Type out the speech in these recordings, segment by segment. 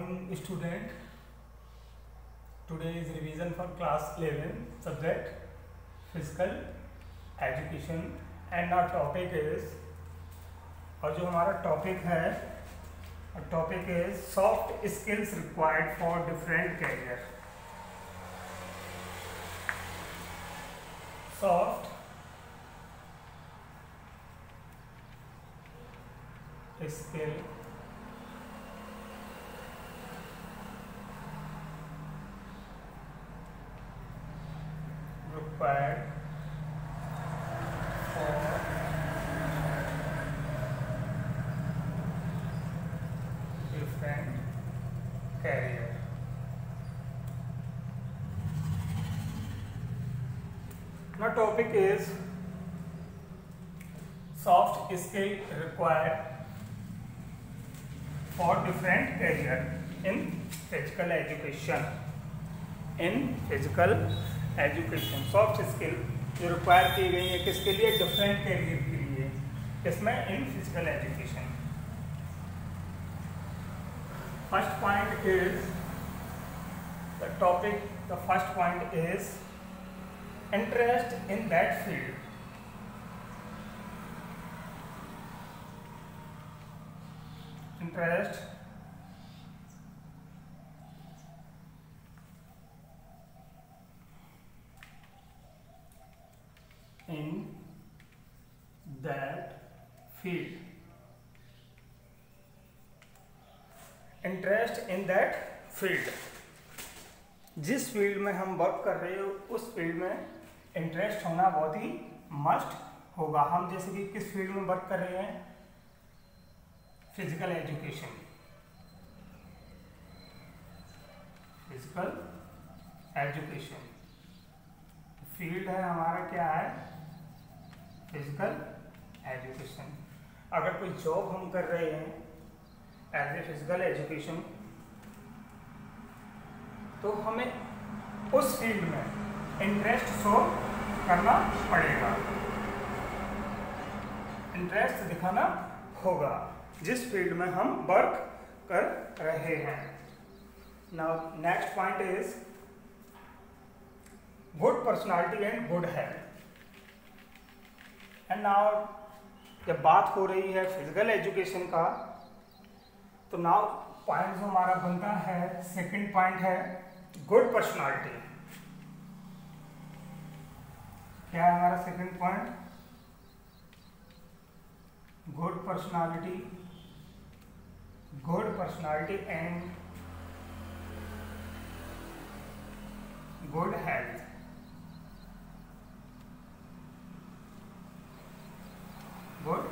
morning, student. Today is revision for class 11 subject physical education and our topic is, और जो हमारा topic है, topic is soft skills required for different career. Soft skill required for different career. Now topic is soft skill required for different career in physical education. In physical education soft skill जो require की गई है किसके लिए? Different career के लिए. किसमें? In physical education. First point is the topic. The first point is interest in that field. Interest in that field. Interest in that field. जिस फील्ड में हम वर्क कर रहे हो उस फील्ड में इंटरेस्ट होना बहुत ही मस्ट होगा. हम जैसे कि किस फील्ड में वर्क कर रहे हैं? Physical education. Physical education field है हमारा. क्या है? Physical education. अगर कोई जॉब हम कर रहे हैं एज ए फिजिकल एजुकेशन तो हमें उस फील्ड में इंटरेस्ट शो करना पड़ेगा. इंटरेस्ट दिखाना होगा जिस फील्ड में हम वर्क कर रहे हैं. Now next point is good personality and good health. And now जब बात हो रही है फिजिकल एजुकेशन का तो नाउ पॉइंट जो हमारा बनता है, सेकंड पॉइंट है गुड पर्सनालिटी. क्या है हमारा second point? Good personality. Good personality and good health. Good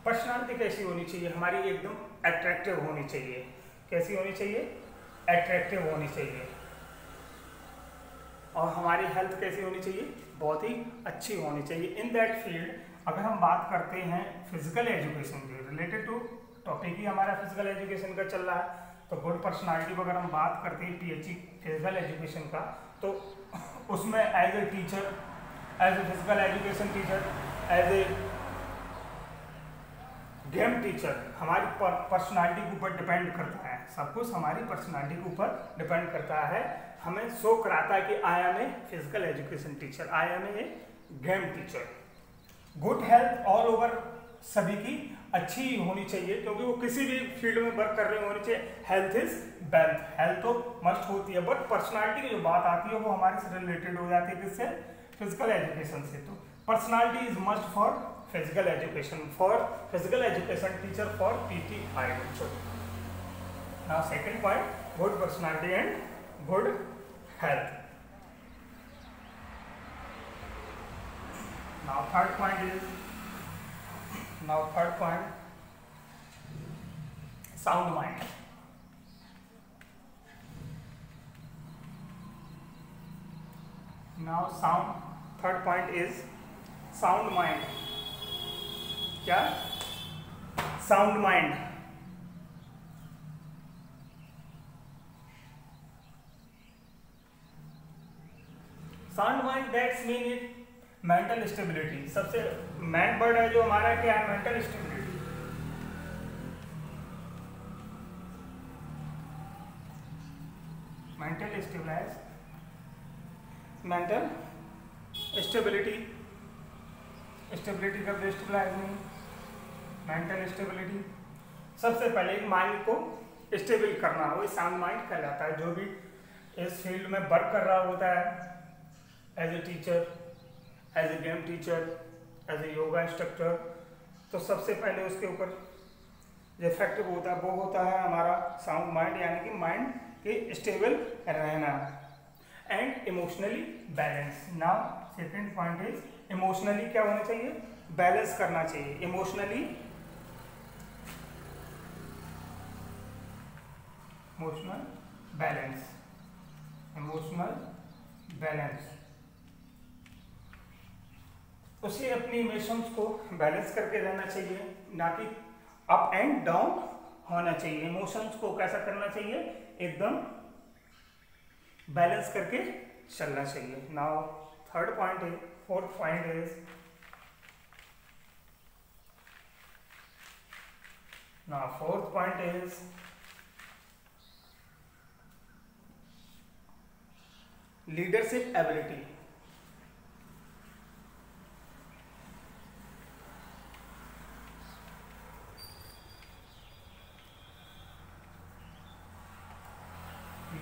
personality कैसी होनी चाहिए? हमारी एकदम अट्रैक्टिव होनी चाहिए. कैसी होनी चाहिए? अट्रैक्टिव होनी चाहिए. और हमारी हेल्थ कैसी होनी चाहिए? बहुत ही अच्छी होनी चाहिए. इन दैट फील्ड अगर हम बात करते हैं फिजिकल एजुकेशन के रिलेटेड टू टॉपिक ही हमारा फिजिकल एजुकेशन का चल रहा है तो गुड पर्सनालिटी पर अगर हम बात करते हैं पीएचई फिजिकल एजुकेशन का तो उसमें as a teacher, as a physical education teacher, as a game teacher हमारी पर्सनालिटी के ऊपर डिपेंड करता है. सब कुछ हमारी पर्सनालिटी के ऊपर डिपेंड करता है. हमें शो कराता है कि I am a physical education teacher, I am a game teacher. Good health all over सभी की अच्छी होनी चाहिए क्योंकि वो किसी भी फील्ड में वर्क कर रहे होनी चाहिए. Health is wealth. हेल्थ तो मस्ट होती है बट पर्सनालिटी की जो बात आती है वो हमारे से रिलेटेड हो जाती है. किससे? फिजिकल एजुकेशन से. तो personality is must for physical education, for physical education teacher, for PTI. Now second point good personality and good health. Now third point is sound mind. Now third point is sound mind. क्या? Sound mind. Sound mind that's mean it mental stability. सबसे main word है जो हमारा क्या है? Mental stability. Mental stability, stability का stabilise नहीं, mental stability. सबसे पहले माइंड को स्टेबल करना वो साउंड माइंड कहलाता है। जो भी इस फील्ड में वर्क कर रहा होता है, as a teacher, as a game teacher, as a yoga instructor, तो सबसे पहले उसके ऊपर जो इफेक्टिव होता है वो होता है हमारा साउंड माइंड, यानी कि माइंड के स्टेबल रहना। And emotionally balance. Now second point is emotionally क्या होना चाहिए, बैलेंस करना चाहिए। इमोशनल बैलेंस, इमोशनल बैलेंस, उसे अपनी इमोशंस को बैलेंस करके रहना चाहिए, ना कि अप एंड डाउन होना चाहिए। इमोशंस को कैसा करना चाहिए, एकदम बैलेंस करके चलना चाहिए। नाउ थर्ड पॉइंट है, fourth point is leadership ability.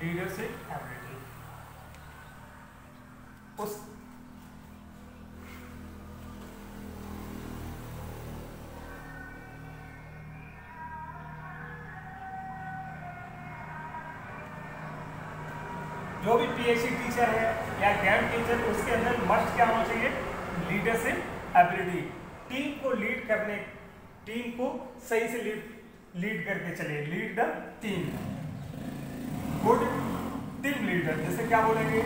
Leadership ability उस जो भी पीएचडी टीचर है या गेम टीचर, उसके अंदर मस्ट क्या होना चाहिए, लीडरशिप एबिलिटी। टीम को लीड करने, टीम को सही से लीड करके चले, lead the team, good team leader. जैसे क्या बोलेंगे,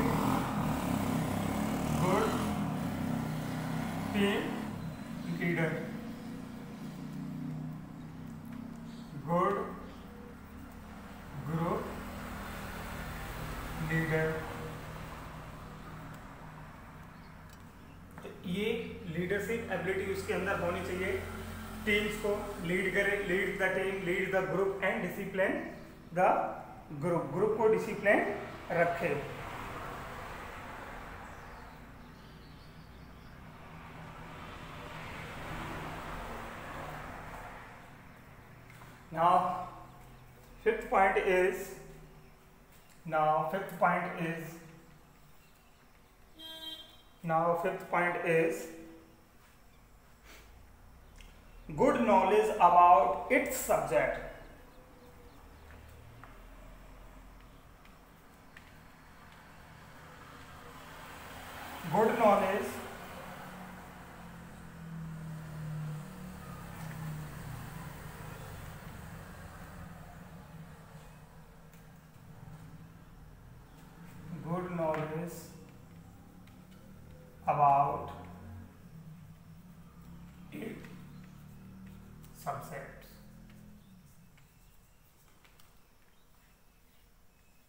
good team leader, good group leader. तो ये लीडरशिप एबिलिटी उसके अंदर होनी चाहिए। टीम्स को लीड करे, lead the team, lead the group and discipline the group, group को डिसिप्लिन रखे। Now fifth point is good knowledge about its subject. Good knowledge about its subjects।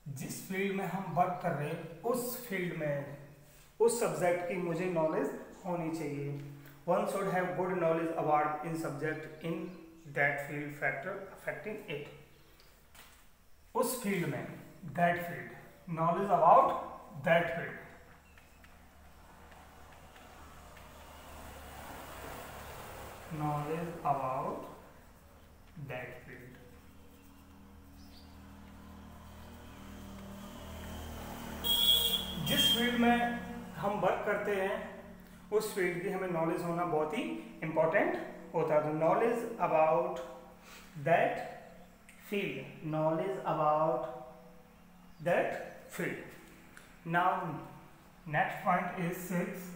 जिस फील्ड में हम वर्क कर रहे हैं उस फील्ड में, उस सब्जेक्ट की मुझे नॉलेज होनी चाहिए। One should have good knowledge about in subject in that field factor affecting it. उस फील्ड में, that field, knowledge about that field. knowledge about that field। जिस फील्ड में हम वर्क करते हैं उस फील्ड की हमें नॉलेज होना बहुत ही इंपॉर्टेंट होता है। तो knowledge about that field, knowledge about that field. Now next point is 6।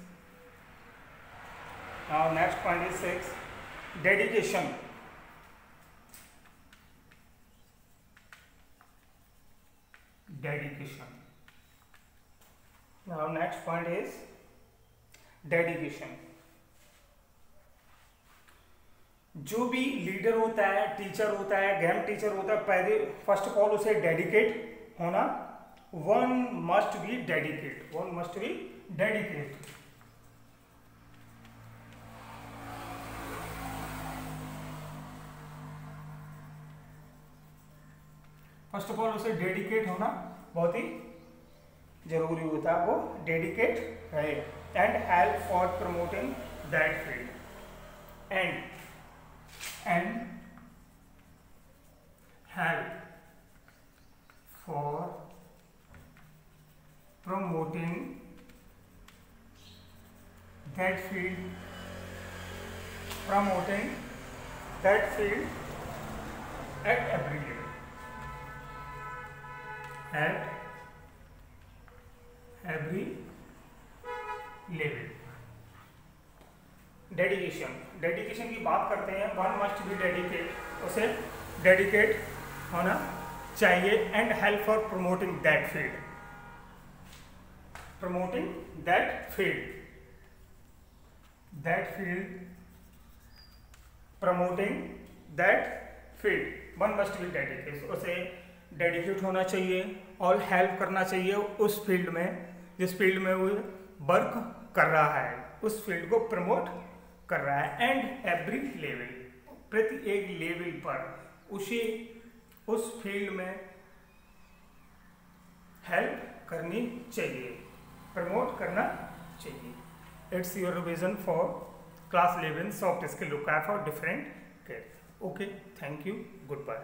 Now next point is 6, dedication। Dedication। Now next point is dedication। जो भी लीडर होता है, टीचर होता है, गेम टीचर होता है, पहले फर्स्ट ऑफ ऑल उसे डेडिकेट होना। One must be dedicate, one must be dedicate. First of all उसे डेडिकेट होना बहुत ही जरूरी होता है वो डेडिकेट रहे, and help for promoting that field, and help for promoting that field at every level, dedication की बात करते हैं, वन मस्ट बी डेडिकेट, उसे डेडिकेट होना चाहिए, and help for promoting that field, one must be dedicate, उसे dedicate होना चाहिए और हेल्प करना चाहिए उस फील्ड में, जिस फील्ड में वो वर्क कर रहा है, उस फील्ड को प्रमोट कर रहा है, एंड एवरी लेवल, प्रति एक लेवल पर उसे उस फील्ड में हेल्प करनी चाहिए, प्रमोट करना चाहिए। It's your revision for class 11 soft skill required for different case. Okay, thank you, good bye.